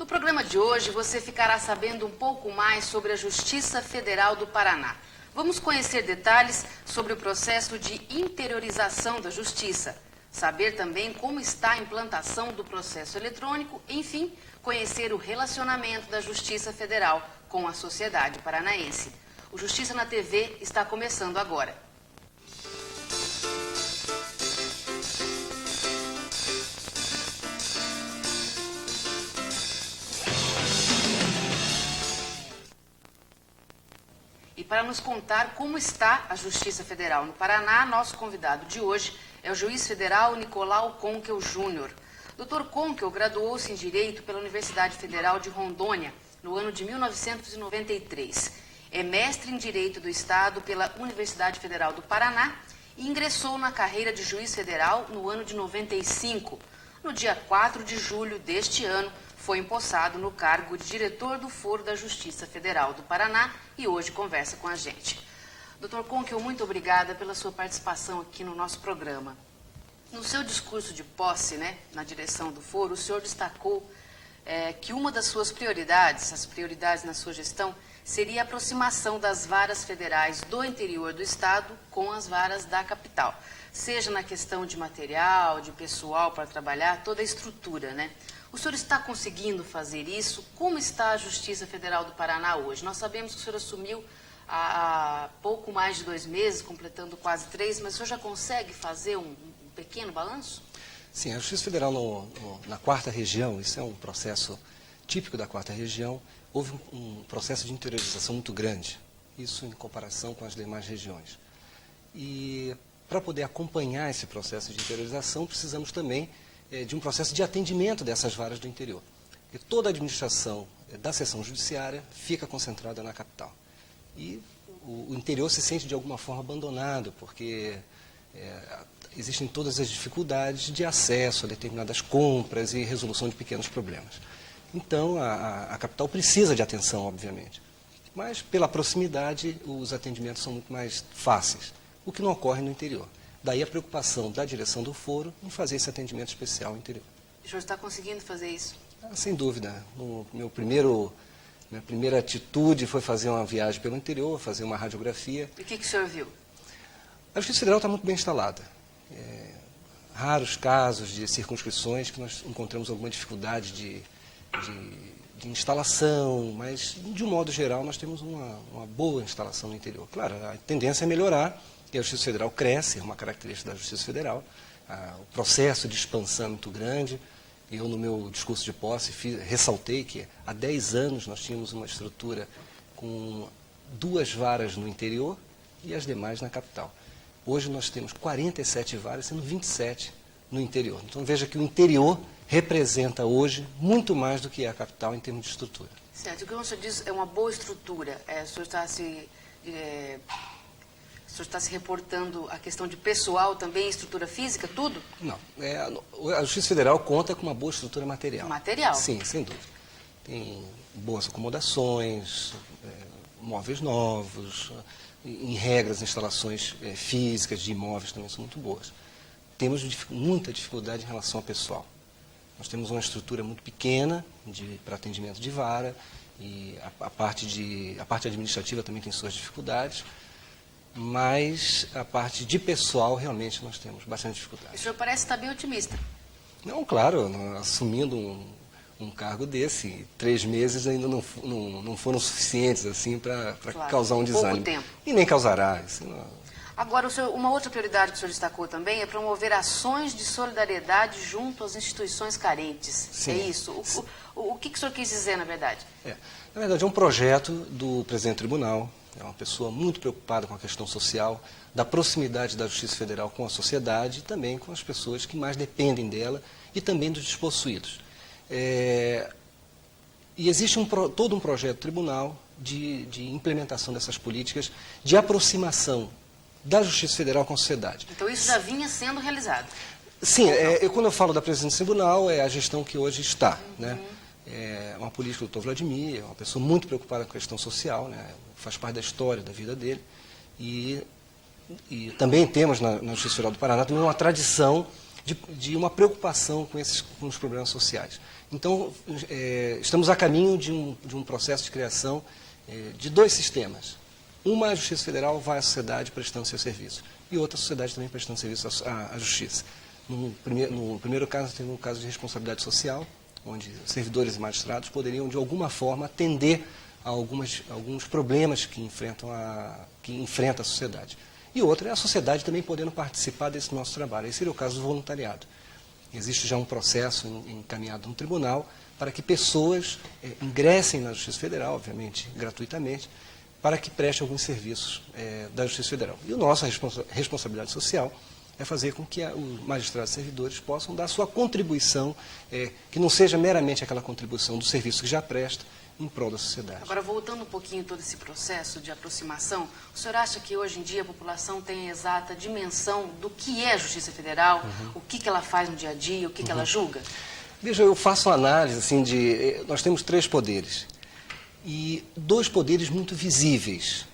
programa de hoje, você ficará sabendo um pouco mais sobre a Justiça Federal do Paraná. Vamos conhecer detalhes sobre o processo de interiorização da Justiça, saber também como está a implantação do processo eletrônico, enfim, conhecer o relacionamento da Justiça Federal com a sociedade paranaense. O Justiça na TV está começando agora. E para nos contar como está a Justiça Federal no Paraná, nosso convidado de hoje é o juiz federal Nicolau Conkel Júnior. Dr. Conkel graduou-se em Direito pela Universidade Federal de Rondônia no ano de 1993. É mestre em Direito do Estado pela Universidade Federal do Paraná e ingressou na carreira de juiz federal no ano de 95. No dia 4 de julho deste ano, foi empossado no cargo de diretor do Foro da Justiça Federal do Paraná e hoje conversa com a gente. Dr. Conkel, muito obrigada pela sua participação aqui no nosso programa. No seu discurso de posse, na direção do Foro, o senhor destacou que uma das suas prioridades, as prioridades na sua gestão, seria a aproximação das varas federais do interior do Estado com as varas da capital. Seja na questão de material, de pessoal para trabalhar, toda a estrutura, O senhor está conseguindo fazer isso? Como está a Justiça Federal do Paraná hoje? Nós sabemos que o senhor assumiu há pouco mais de 2 meses, completando quase 3, mas o senhor já consegue fazer um pequeno balanço? Sim, a Justiça Federal na 4ª região, isso é um processo típico da 4ª região, houve um processo de interiorização muito grande, isso em comparação com as demais regiões. E para poder acompanhar esse processo de interiorização, precisamos também de um processo de atendimento dessas varas do interior. Porque toda a administração da seção judiciária fica concentrada na capital. E o interior se sente de alguma forma abandonado, porque existem todas as dificuldades de acesso a determinadas compras e resolução de pequenos problemas. Então, a capital precisa de atenção, obviamente. Mas, pela proximidade, os atendimentos são muito mais fáceis, o que não ocorre no interior. Daí a preocupação da direção do Foro em fazer esse atendimento especial no interior. O senhor está conseguindo fazer isso? Sem dúvida. Minha primeira atitude foi fazer uma viagem pelo interior, fazer uma radiografia. E o que o senhor viu? A Justiça Federal está muito bem instalada. Raros casos de circunscrições que nós encontramos alguma dificuldade de instalação, mas, de um modo geral, nós temos uma boa instalação no interior. Claro, a tendência é melhorar, e a Justiça Federal cresce, é uma característica da Justiça Federal. O processo de expansão é muito grande. Eu, no meu discurso de posse, ressaltei que há 10 anos nós tínhamos uma estrutura com 2 varas no interior e as demais na capital. Hoje nós temos 47 varas, sendo 27 no interior. Então veja que o interior representa hoje muito mais do que a capital em termos de estrutura. Certo. O que o senhor diz é uma boa estrutura. O senhor está se reportando a questão de pessoal também, estrutura física, tudo? Não. A Justiça Federal conta com uma boa estrutura material. Material? Sim, sem dúvida. Tem boas acomodações, móveis novos, em regras, instalações físicas de imóveis também são muito boas. Temos muita dificuldade em relação ao pessoal. Nós temos uma estrutura muito pequena para atendimento de vara, e a parte administrativa também tem suas dificuldades, mas a parte de pessoal realmente nós temos bastante dificuldade. O senhor parece estar bem otimista. Não, claro, assumindo um cargo desse, 3 meses ainda não foram suficientes assim para claro, causar um desânimo. Pouco tempo. E nem causará. Agora, uma outra prioridade que o senhor destacou também é promover ações de solidariedade junto às instituições carentes. Sim. É isso? O que o senhor quis dizer, na verdade? Na verdade, é um projeto do presidente do tribunal, é uma pessoa muito preocupada com a questão social, da proximidade da Justiça Federal com a sociedade e também com as pessoas que mais dependem dela e também dos despossuídos. E existe todo um projeto do tribunal de implementação dessas políticas de aproximação da Justiça Federal com a sociedade. Então isso já vinha sendo realizado? Sim, quando eu falo da presidência do tribunal, é a gestão que hoje está. É uma política do Dr. Vladimir, é uma pessoa muito preocupada com a questão social, faz parte da história, da vida dele. E também temos na Justiça Federal do Paraná também uma tradição de uma preocupação com os problemas sociais. Então, estamos a caminho de um processo de criação de 2 sistemas. Uma, a Justiça Federal vai à sociedade prestando seu serviço, e outra, a sociedade também prestando serviço à Justiça. No primeiro caso, tem um caso de responsabilidade social, onde servidores e magistrados poderiam, de alguma forma, atender a alguns problemas que enfrenta a sociedade. E outra é a sociedade também podendo participar desse nosso trabalho. Esse seria o caso do voluntariado. Existe já um processo encaminhado no tribunal para que pessoas ingressem na Justiça Federal, obviamente, gratuitamente, para que prestem alguns serviços da Justiça Federal. E a nossa responsabilidade social é fazer com que os magistrados e servidores possam dar sua contribuição, que não seja meramente aquela contribuição do serviço que já presta, em prol da sociedade. Agora, voltando um pouquinho todo esse processo de aproximação, o senhor acha que hoje em dia a população tem a exata dimensão do que é a Justiça Federal, o que ela faz no dia a dia, o que ela julga? Veja, eu faço uma análise assim, nós temos 3 poderes, e 2 poderes muito visíveis,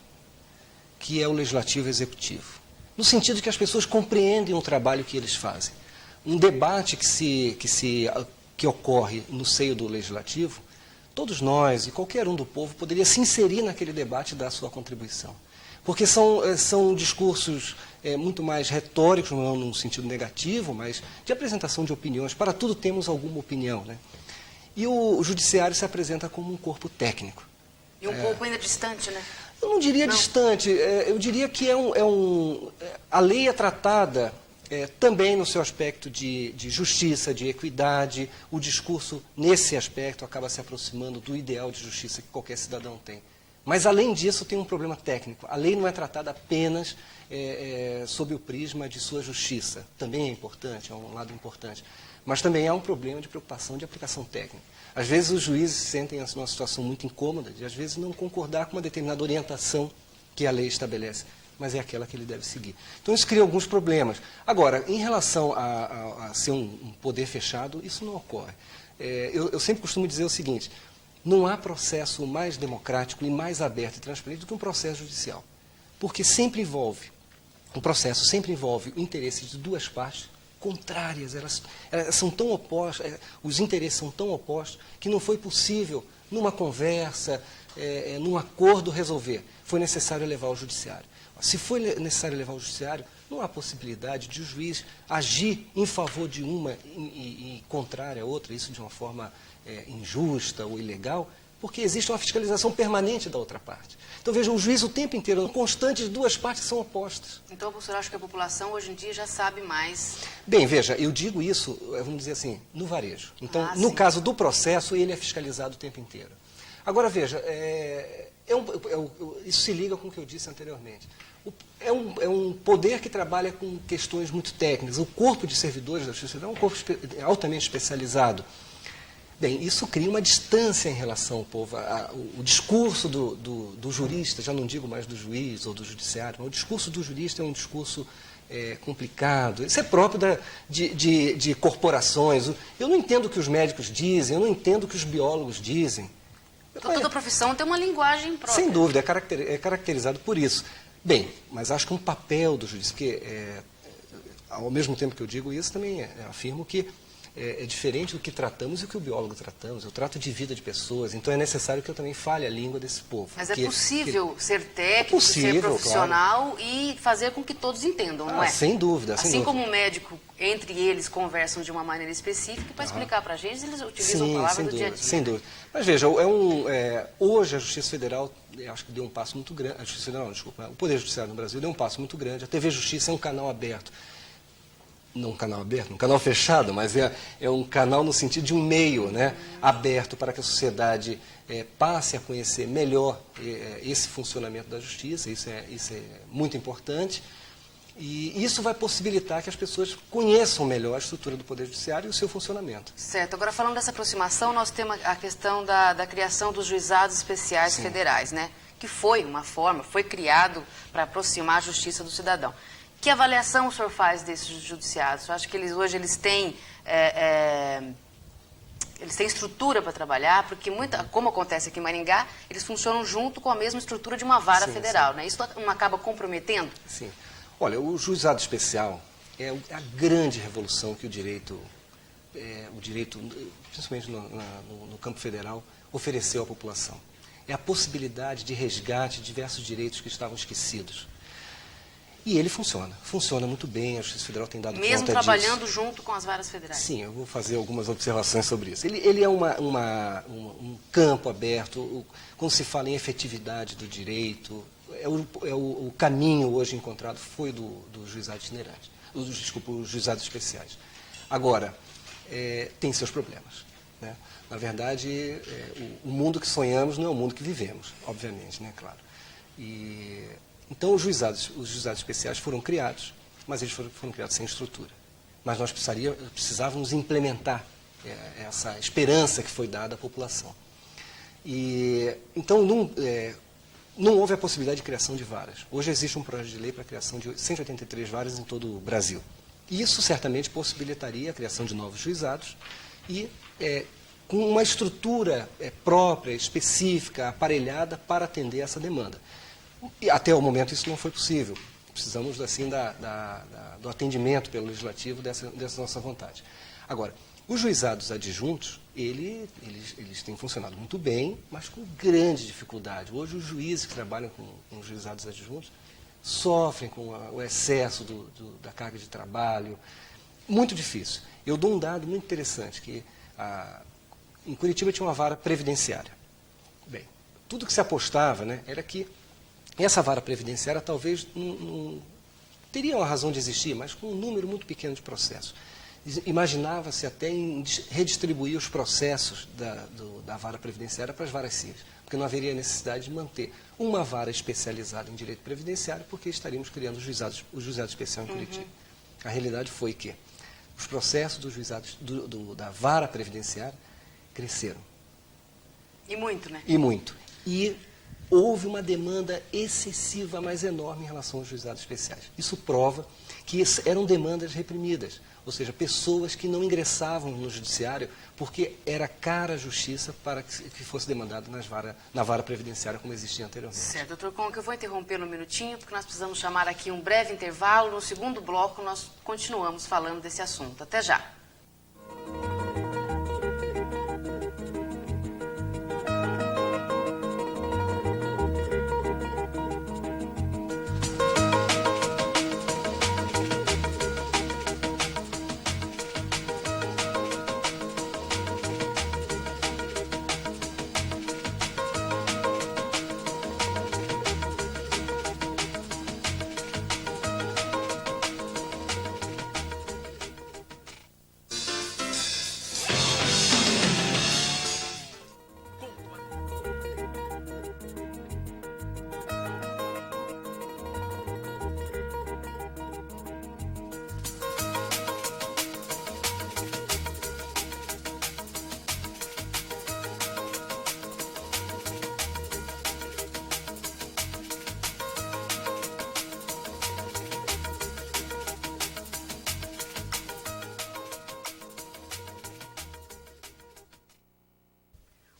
que é o Legislativo e o Executivo. No sentido que as pessoas compreendem o trabalho que eles fazem. Um debate que ocorre no seio do Legislativo, todos nós e qualquer um do povo poderia se inserir naquele debate e dar a sua contribuição. Porque são discursos muito mais retóricos, não num sentido negativo, mas de apresentação de opiniões. Para tudo temos alguma opinião, né? E o Judiciário se apresenta como um corpo técnico. E um pouco ainda distante, né? Eu não diria distante, eu diria que a lei é tratada também no seu aspecto de justiça, de equidade. O discurso, nesse aspecto, acaba se aproximando do ideal de justiça que qualquer cidadão tem. Mas, além disso, tem um problema técnico. A lei não é tratada apenas sob o prisma de sua justiça. Também é importante, é um lado importante. Mas também há um problema de preocupação de aplicação técnica. Às vezes os juízes se sentem numa situação muito incômoda de, às vezes, não concordar com uma determinada orientação que a lei estabelece, mas é aquela que ele deve seguir. Então isso cria alguns problemas. Agora, em relação a ser um poder fechado, isso não ocorre. Eu sempre costumo dizer o seguinte: não há processo mais democrático e mais aberto e transparente do que um processo judicial. Porque o processo sempre envolve o interesse de 2 partes contrárias, elas são tão opostas, os interesses são tão opostos que não foi possível, numa conversa, num acordo, resolver. Foi necessário levar ao judiciário. Se foi necessário levar ao judiciário, não há possibilidade de o juiz agir em favor de uma e contrária a outra, isso de uma forma injusta ou ilegal, porque existe uma fiscalização permanente da outra parte. Então, veja, o juiz o tempo inteiro, constante de 2 partes que são opostas. Então, o senhor acha que a população hoje em dia já sabe mais? Bem, veja, eu digo isso, vamos dizer assim, no varejo. Então, no caso do processo, ele é fiscalizado o tempo inteiro. Agora, veja, isso se liga com o que eu disse anteriormente. É um poder que trabalha com questões muito técnicas. O corpo de servidores da Justiça Federal é um corpo altamente especializado. Bem, isso cria uma distância em relação ao povo. O discurso do jurista, já não digo mais do juiz ou do judiciário, mas o discurso do jurista é um discurso complicado. Isso é próprio de corporações. Eu não entendo o que os médicos dizem, eu não entendo o que os biólogos dizem. Então, toda profissão tem uma linguagem própria. Sem dúvida, é caracterizado por isso. Bem, mas acho que um papel do juiz, porque ao mesmo tempo que eu digo isso, também afirmo que é diferente do que tratamos e o que o biólogo tratamos. Eu trato de vida de pessoas, então é necessário que eu também fale a língua desse povo. Mas é possível ser técnico, ser profissional, claro, e fazer com que todos entendam, não é? Sem dúvida. Assim como o médico, entre eles, conversam de uma maneira específica, para explicar para a gente, eles utilizam palavras do dia a dia. Sem dúvida. Mas veja, hoje a Justiça Federal, acho que deu um passo muito grande, a Justiça Federal, desculpa, o Poder Judiciário no Brasil deu um passo muito grande, a TV Justiça é um canal aberto. Não um canal aberto, um canal fechado, mas é um canal no sentido de um meio, né, aberto para que a sociedade passe a conhecer melhor esse funcionamento da justiça. Isso é muito importante. E isso vai possibilitar que as pessoas conheçam melhor a estrutura do Poder Judiciário e o seu funcionamento. Certo. Agora, falando dessa aproximação, nós temos a questão da criação dos juizados especiais federais, né? Que foi uma forma, foi criado para aproximar a justiça do cidadão. Que avaliação o senhor faz desses judiciados? Eu acho que hoje eles têm estrutura para trabalhar, porque como acontece aqui em Maringá, eles funcionam junto com a mesma estrutura de uma vara federal, né? Isso não acaba comprometendo? Sim. Olha, o juizado especial, é a grande revolução que o direito, principalmente no campo federal, ofereceu à população. É a possibilidade de resgate de diversos direitos que estavam esquecidos. E ele funciona muito bem, a Justiça Federal tem dado conta disso. Mesmo trabalhando junto com as varas federais? Sim, eu vou fazer algumas observações sobre isso. Ele é um campo aberto, quando se fala em efetividade do direito, o caminho hoje encontrado foi do juizado itinerante, os juizados especiais. Agora, tem seus problemas, né? Na verdade, o mundo que sonhamos não é o mundo que vivemos, obviamente, né, claro. Então, os juizados especiais foram criados, mas eles foram criados sem estrutura. Mas nós precisávamos implementar essa esperança que foi dada à população. Então, não houve a possibilidade de criação de varas. Hoje existe um projeto de lei para a criação de 183 varas em todo o Brasil. Isso certamente possibilitaria a criação de novos juizados e com uma estrutura própria, específica, aparelhada para atender essa demanda. E até o momento isso não foi possível. Precisamos assim do atendimento pelo legislativo dessa nossa vontade. Agora, os juizados adjuntos, eles têm funcionado muito bem, mas com grande dificuldade. Hoje os juízes que trabalham com os juizados adjuntos sofrem com o excesso da carga de trabalho. Muito difícil. Eu dou um dado muito interessante, que em Curitiba tinha uma vara previdenciária. Bem, tudo que se apostava, né, era que essa vara previdenciária talvez não teria uma razão de existir, mas com um número muito pequeno de processos. Imaginava-se até em redistribuir os processos da vara previdenciária para as varas cíveis, porque não haveria necessidade de manter uma vara especializada em direito previdenciário, porque estaríamos criando o juizado especial em Curitiba. A realidade foi que os processos dos juizados da vara previdenciária cresceram. E muito, né? E muito. E houve uma demanda excessiva, mas enorme em relação aos juizados especiais. Isso prova que eram demandas reprimidas, ou seja, pessoas que não ingressavam no judiciário porque era cara a justiça para que fosse demandado na vara previdenciária como existia anteriormente. Certo, doutor Conca, eu vou interrompê-lo um minutinho, porque nós precisamos chamar aqui um breve intervalo. No segundo bloco, nós continuamos falando desse assunto. Até já.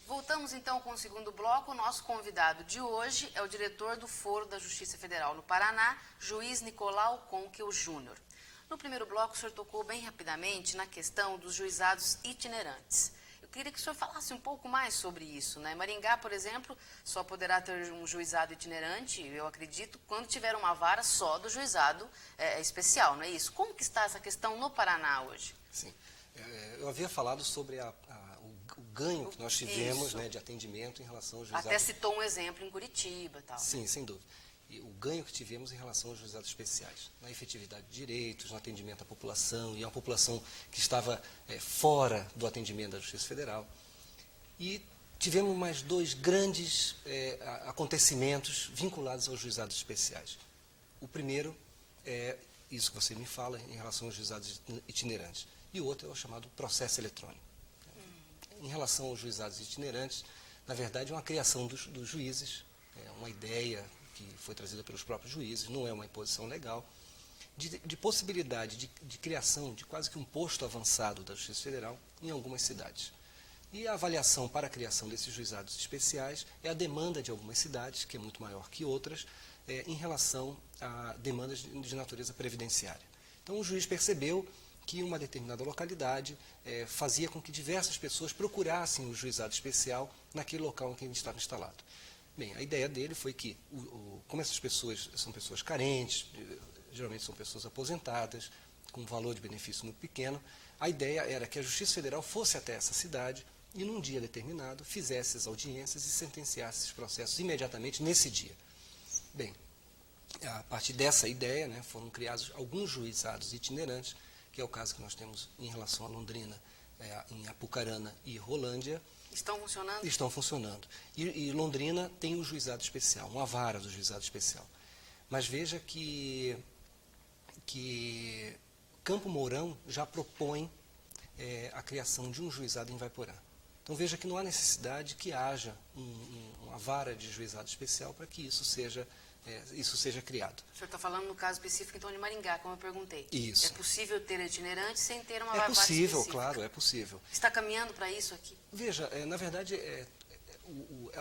Voltamos então com o segundo bloco. O nosso convidado de hoje é o diretor do Foro da Justiça Federal no Paraná, juiz Nicolau Conquel Júnior. No primeiro bloco, o senhor tocou bem rapidamente na questão dos juizados itinerantes. Eu queria que o senhor falasse um pouco mais sobre isso, né? Maringá, por exemplo, só poderá ter um juizado itinerante, eu acredito, quando tiver uma vara só do juizado especial, não é isso? Como que está essa questão no Paraná hoje? Sim. Eu havia falado sobre o ganho que nós tivemos, né, de atendimento em relação aos juizados. Até citou um exemplo em Curitiba e tal. Sim, sem dúvida. E o ganho que tivemos em relação aos juizados especiais, na efetividade de direitos, no atendimento à população, e a população que estava fora do atendimento da Justiça Federal. E tivemos mais dois grandes acontecimentos vinculados aos juizados especiais. O primeiro é isso que você me fala em relação aos juizados itinerantes. E o outro é o chamado processo eletrônico. Em relação aos juizados itinerantes, na verdade, é uma criação dos juízes, é uma ideia que foi trazida pelos próprios juízes, não é uma imposição legal, de possibilidade de criação de quase que um posto avançado da Justiça Federal em algumas cidades. E a avaliação para a criação desses juizados especiais é a demanda de algumas cidades, que é muito maior que outras, em relação a demandas de natureza previdenciária. Então o juiz percebeu que uma determinada localidade fazia com que diversas pessoas procurassem o juizado especial naquele local em que ele estava instalado. Bem, a ideia dele foi que, como essas pessoas são pessoas carentes, geralmente são pessoas aposentadas, com um valor de benefício muito pequeno, a ideia era que a Justiça Federal fosse até essa cidade e, num dia determinado, fizesse as audiências e sentenciasse esses processos imediatamente nesse dia. Bem, a partir dessa ideia, né, foram criados alguns juizados itinerantes, que é o caso que nós temos em relação a Londrina, em Apucarana e Rolândia. Estão funcionando? Estão funcionando. E Londrina tem o juizado especial, uma vara do juizado especial. Mas veja que Campo Mourão já propõe a criação de um juizado em Vaiporã. Então veja que não há necessidade que haja uma vara de juizado especial para que isso seja criado. O senhor está falando no caso específico, então, de Maringá, como eu perguntei. Isso. É possível ter itinerante sem ter uma vara específica? É possível, específica? claro, é possível. Está caminhando para isso aqui? Veja, na verdade,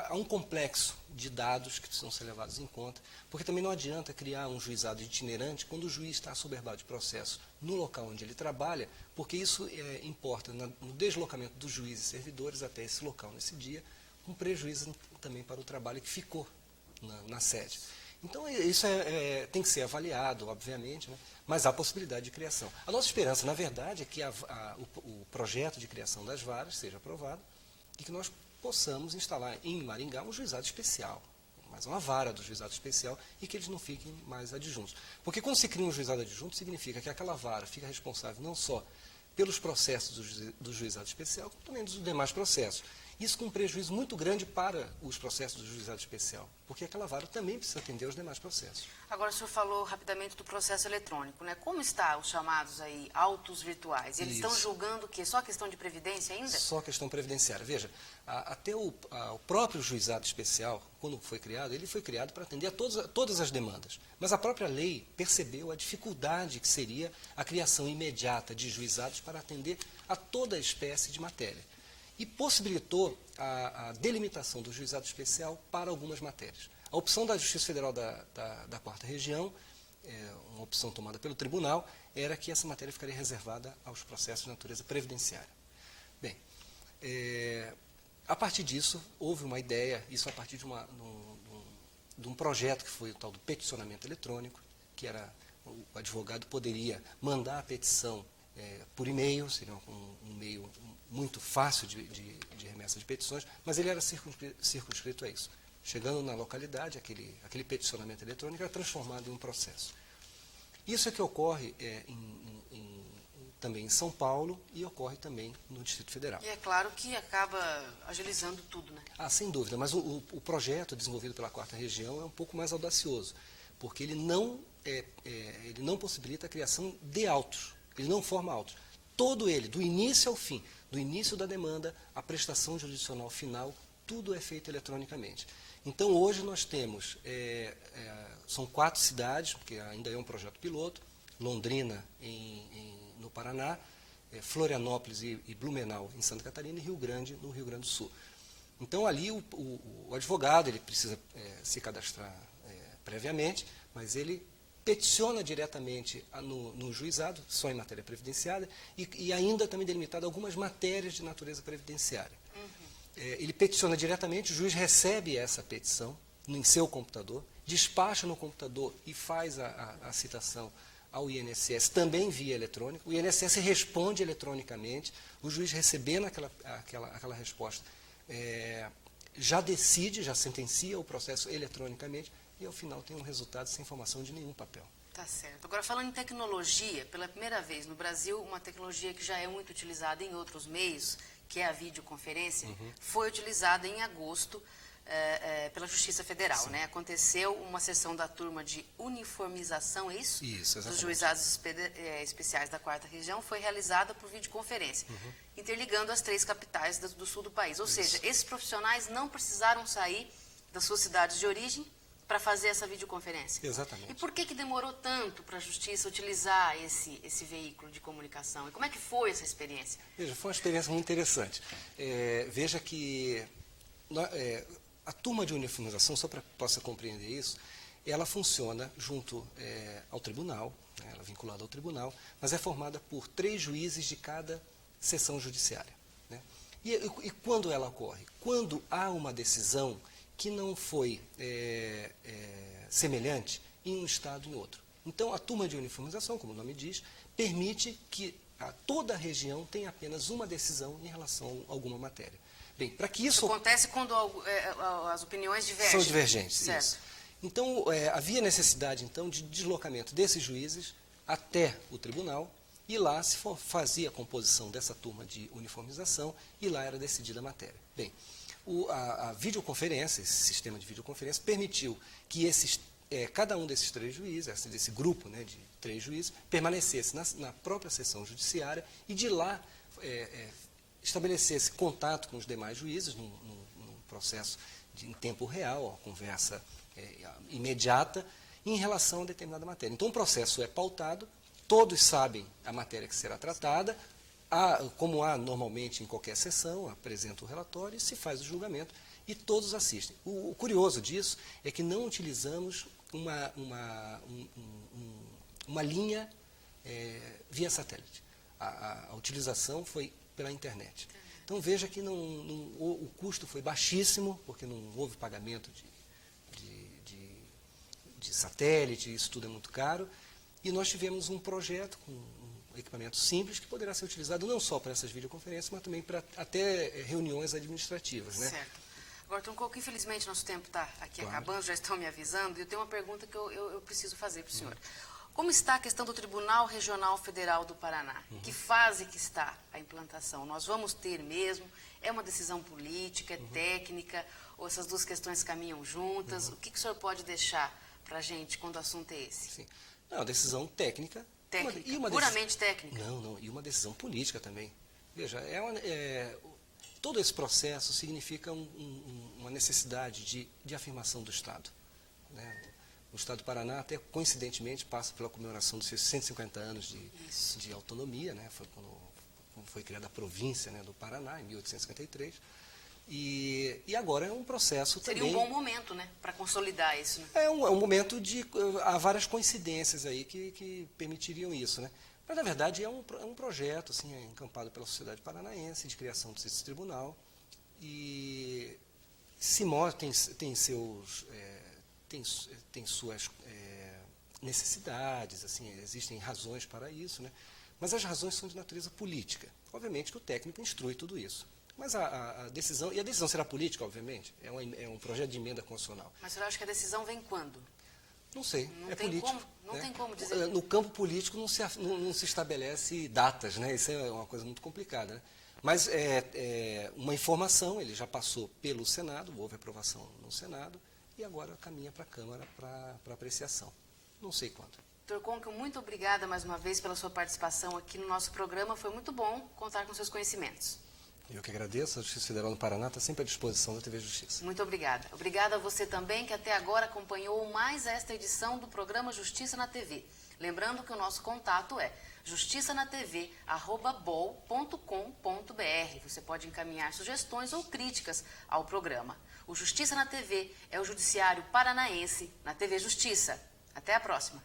há um complexo de dados que precisam ser levados em conta, porque também não adianta criar um juizado itinerante quando o juiz está assoberbado de processo no local onde ele trabalha, porque isso importa no deslocamento dos juízes e servidores até esse local nesse dia, com prejuízo também para o trabalho que ficou na sede. Então, isso tem que ser avaliado, obviamente, né? Mas há possibilidade de criação. A nossa esperança, na verdade, é que o projeto de criação das varas seja aprovado e que nós possamos instalar em Maringá um juizado especial, mais uma vara do juizado especial, e que eles não fiquem mais adjuntos. Porque quando se cria um juizado adjunto, significa que aquela vara fica responsável não só pelos processos do juizado especial, como também dos demais processos. Isso com um prejuízo muito grande para os processos do juizado especial, porque aquela vara também precisa atender aos demais processos. Agora, o senhor falou rapidamente do processo eletrônico, né? Como está os chamados aí autos virtuais? Eles estão julgando o quê? Só questão de previdência ainda? Só questão previdenciária. Veja, até o próprio juizado especial, quando foi criado, ele foi criado para atender a todas as demandas. Mas a própria lei percebeu a dificuldade que seria a criação imediata de juizados para atender a toda espécie de matéria. E possibilitou a delimitação do juizado especial para algumas matérias. A opção da Justiça Federal da 4ª Região, uma opção tomada pelo tribunal, era que essa matéria ficaria reservada aos processos de natureza previdenciária. Bem, a partir disso, houve uma ideia, isso a partir de um projeto que foi o tal do peticionamento eletrônico, que era o advogado poderia mandar a petição por e-mail, seria um meio muito fácil de remessa de petições, mas ele era circunscrito a isso. Chegando na localidade, aquele peticionamento eletrônico era transformado em um processo. Isso é que ocorre também em São Paulo e ocorre também no Distrito Federal. E é claro que acaba agilizando tudo, né? Sem dúvida, mas o projeto desenvolvido pela 4ª Região é um pouco mais audacioso, porque ele não possibilita a criação de autos. Ele não forma autos. Todo ele, do início ao fim, do início da demanda, à prestação jurisdicional final, tudo é feito eletronicamente. Então, hoje nós temos, são 4 cidades, porque ainda é um projeto piloto, Londrina no Paraná, Florianópolis e Blumenau em Santa Catarina e Rio Grande no Rio Grande do Sul. Então, ali o advogado ele precisa se cadastrar previamente, mas ele peticiona diretamente no juizado, só em matéria previdenciária, e ainda também delimitado algumas matérias de natureza previdenciária. Ele peticiona diretamente, o juiz recebe essa petição em seu computador, despacha no computador e faz a citação ao INSS, também via eletrônica. O INSS responde eletronicamente, o juiz recebendo aquela resposta, já decide, já sentencia o processo eletronicamente, e ao final tem um resultado sem formação de nenhum papel. Tá certo. Agora, falando em tecnologia, pela primeira vez no Brasil, uma tecnologia que já é muito utilizada em outros meios, que é a videoconferência, foi utilizada em agosto pela Justiça Federal, né? Aconteceu uma sessão da turma de uniformização, é isso? Isso, exatamente. Dos juizados especiais da 4ª Região, foi realizada por videoconferência, interligando as 3 capitais do sul do país. Ou seja, esses profissionais não precisaram sair das suas cidades de origem para fazer essa videoconferência. Exatamente. E por que demorou tanto para a Justiça utilizar esse veículo de comunicação? E como é que foi essa experiência? Veja, foi uma experiência muito interessante. Veja que a turma de uniformização, só para que possa compreender isso, ela funciona junto ao tribunal, né? Ela é vinculada ao tribunal, mas é formada por 3 juízes de cada seção judiciária, né? E quando ela ocorre? Quando há uma decisão que não foi semelhante em um estado e em outro. Então, a turma de uniformização, como o nome diz, permite que toda a região tenha apenas uma decisão em relação a alguma matéria. Bem, para que isso acontece quando as opiniões divergem. São divergentes, certo. Isso. Então, havia necessidade, então, de deslocamento desses juízes até o tribunal, e lá se fazia a composição dessa turma de uniformização, e lá era decidida a matéria. Bem, a videoconferência, esse sistema de videoconferência, permitiu que cada um desses 3 juízes, desse grupo, né, de 3 juízes, permanecesse na própria sessão judiciária e de lá estabelecesse contato com os demais juízes num processo em tempo real, a conversa imediata, em relação a determinada matéria. Então, o processo é pautado, todos sabem a matéria que será tratada, como há normalmente em qualquer sessão, apresenta o relatório e se faz o julgamento e todos assistem. O curioso disso é que não utilizamos uma linha via satélite. A utilização foi pela internet. Então veja que o custo foi baixíssimo, porque não houve pagamento de satélite, isso tudo é muito caro, e nós tivemos um projeto com um equipamento simples que poderá ser utilizado não só para essas videoconferências, mas também para até reuniões administrativas, né? Certo. Agora, Troncoco, infelizmente nosso tempo está aqui Claro. acabando, já estão me avisando, e eu tenho uma pergunta que eu preciso fazer para o senhor. Como está a questão do Tribunal Regional Federal do Paraná? Que fase que está a implantação? Nós vamos ter mesmo? É uma decisão política, é técnica? Ou essas duas questões caminham juntas? O que o senhor pode deixar para a gente quando o assunto é esse? Sim. Não, decisão técnica. Técnica, puramente técnica? Não, e uma decisão política também. Veja, todo esse processo significa uma necessidade de afirmação do Estado, né? O Estado do Paraná, até coincidentemente, passa pela comemoração dos seus 150 anos de autonomia, né? Foi quando foi criada a província, né, do Paraná, em 1853. E agora é um processo Seria também... um bom momento, né, para consolidar isso, né? É um momento há várias coincidências aí que permitiriam isso, né? Mas, na verdade, é um projeto assim, encampado pela sociedade paranaense de criação desse tribunal e tem suas necessidades, assim, existem razões para isso, né? Mas as razões são de natureza política. Obviamente que o técnico instrui tudo isso. Mas a decisão, e a decisão será política, obviamente, é um projeto de emenda constitucional. Mas o senhor acha que a decisão vem quando? Não sei, não tem político. Não né? tem como dizer. No campo político não se estabelece datas, né? Isso é uma coisa muito complicada, né? Mas uma informação, ele já passou pelo Senado, houve aprovação no Senado, e agora caminha para a Câmara para apreciação. Não sei quando. Dr. Conco, muito obrigada mais uma vez pela sua participação aqui no nosso programa. Foi muito bom contar com seus conhecimentos. Eu que agradeço. A Justiça Federal do Paraná está sempre à disposição da TV Justiça. Muito obrigada. Obrigada a você também que até agora acompanhou mais esta edição do programa Justiça na TV. Lembrando que o nosso contato é justiçanatv@bol.com.br. Você pode encaminhar sugestões ou críticas ao programa. O Justiça na TV é o Judiciário Paranaense na TV Justiça. Até a próxima.